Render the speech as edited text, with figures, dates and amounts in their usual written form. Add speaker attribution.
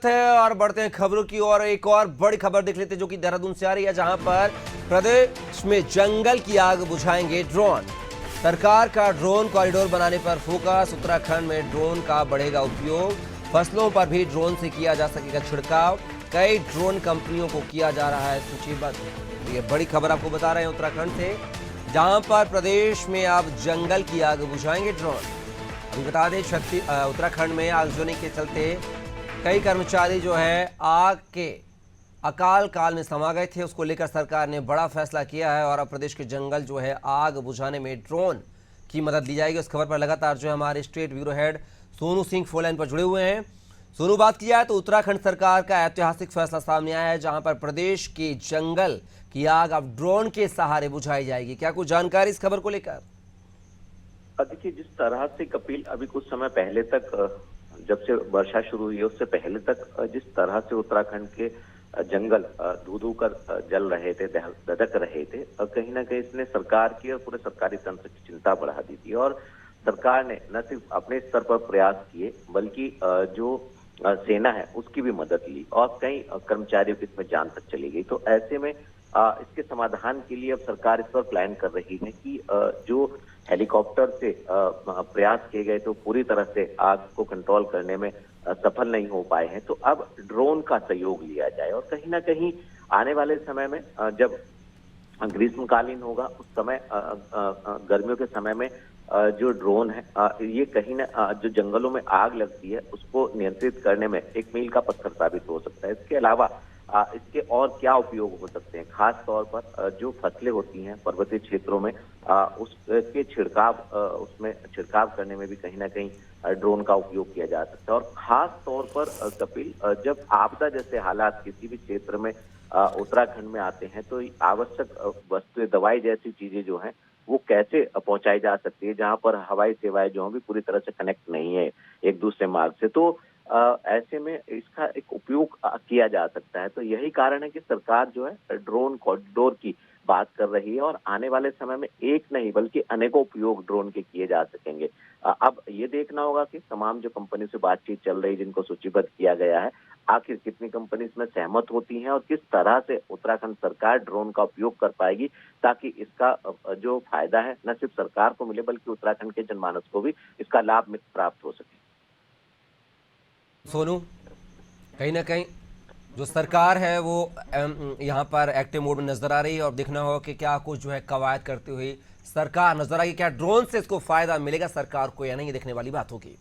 Speaker 1: है और बढ़ते हैं खबरों की ओर। एक और बड़ी खबर देख लेते हैं जो कि देहरादून से आ रही है, जहां पर प्रदेश में जंगल की आग बुझाएंगे ड्रोन। सरकार का ड्रोन कॉरिडोर बनाने पर फोकस। उत्तराखंड में ड्रोन का बढ़ेगा उपयोग। फसलों पर भी ड्रोन से किया जा सकेगा छिड़काव। कई ड्रोन कंपनियों को किया जा रहा है सूचीबद्ध। तो ये बड़ी खबर आपको बता रहे हैं उत्तराखंड से, जहां पर प्रदेश में अब जंगल की आग बुझाएंगे ड्रोन। अभी बता दें उत्तराखंड में आगजनी के चलते कई कर्मचारी जो है आग के अकाल काल में समा गए थे। उसको लेकर सरकार ने बड़ा फैसला किया है और अब प्रदेश के जंगल जो है आग बुझाने में ड्रोन की मदद ली जाएगी। उस खबर पर लगातार जो है हमारे state bureau head Sonu Singh phone line पर जुड़े हुए हैं। सोनू, बात की जाए तो उत्तराखंड सरकार का ऐतिहासिक फैसला सामने आया है, जहां पर प्रदेश के जंगल की आग अब ड्रोन के सहारे बुझाई जाएगी। क्या कुछ जानकारी इस खबर को लेकर?
Speaker 2: देखिए, जिस तरह से कपिल अभी कुछ समय पहले तक, जब से वर्षा शुरू हुई है उससे पहले तक जिस तरह से उत्तराखंड के जंगल धू धू कर जल रहे थे, दधक रहे थे, कहीं ना कहीं इसने सरकार की और पूरे सरकारी तंत्र की चिंता बढ़ा दी थी। और सरकार ने न सिर्फ अपने स्तर पर प्रयास किए बल्कि जो सेना है उसकी भी मदद ली और कई कर्मचारियों की इसमें जान तक चली गई। तो ऐसे में इसके समाधान के लिए अब सरकार इस पर प्लान कर रही है कि जो हेलीकॉप्टर से प्रयास किए गए तो पूरी तरह से आग को कंट्रोल करने में सफल नहीं हो पाए हैं, तो अब ड्रोन का सहयोग लिया जाए। और कहीं ना कहीं आने वाले समय में जब ग्रीष्मकालीन होगा उस समय गर्मियों के समय में जो ड्रोन है ये कहीं ना जो जंगलों में आग लगती है उसको नियंत्रित करने में एक मील का पत्थर साबित हो सकता है। इसके अलावा इसके और क्या उपयोग हो सकते हैं, खास तौर पर जो फसलें होती हैं पर्वतीय क्षेत्रों में उसके उसमें छिड़काव करने में भी कहीं ना कहीं ड्रोन का उपयोग किया जा सकता है। और खास तौर पर कपिल, जब आपदा जैसे हालात किसी भी क्षेत्र में उत्तराखंड में आते हैं तो आवश्यक वस्तुएं, दवाई जैसी चीजें जो हैं वो कैसे पहुंचाई जा सकती है, जहां पर हवाई सेवाएं जो हैं भी पूरी तरह से कनेक्ट नहीं है एक दूसरे मार्ग से। तो ऐसे में इसका एक उपयोग किया जा सकता है। तो यही कारण है कि सरकार जो है ड्रोन कॉरिडोर की बात कर रही है और आने वाले समय में एक नहीं बल्कि अनेकों उपयोग ड्रोन के किए जा सकेंगे। अब ये देखना होगा कि तमाम जो कंपनी से बातचीत चल रही है, जिनको सूचीबद्ध किया गया है, आखिर कितनी कंपनी इसमें सहमत होती हैं और किस तरह से उत्तराखंड सरकार ड्रोन का उपयोग कर पाएगी, ताकि इसका जो फायदा है न सिर्फ सरकार को मिले बल्कि उत्तराखंड के जनमानस को भी इसका लाभ प्राप्त हो सके।
Speaker 1: सोनू, कहीं ना कहीं जो सरकार है वो यहाँ पर एक्टिव मोड में नजर आ रही है और देखना होगा कि क्या कुछ जो है कवायद करती हुई सरकार नजर आएगी। क्या ड्रोन से इसको फायदा मिलेगा सरकार को या नहीं, ये देखने वाली बात होगी।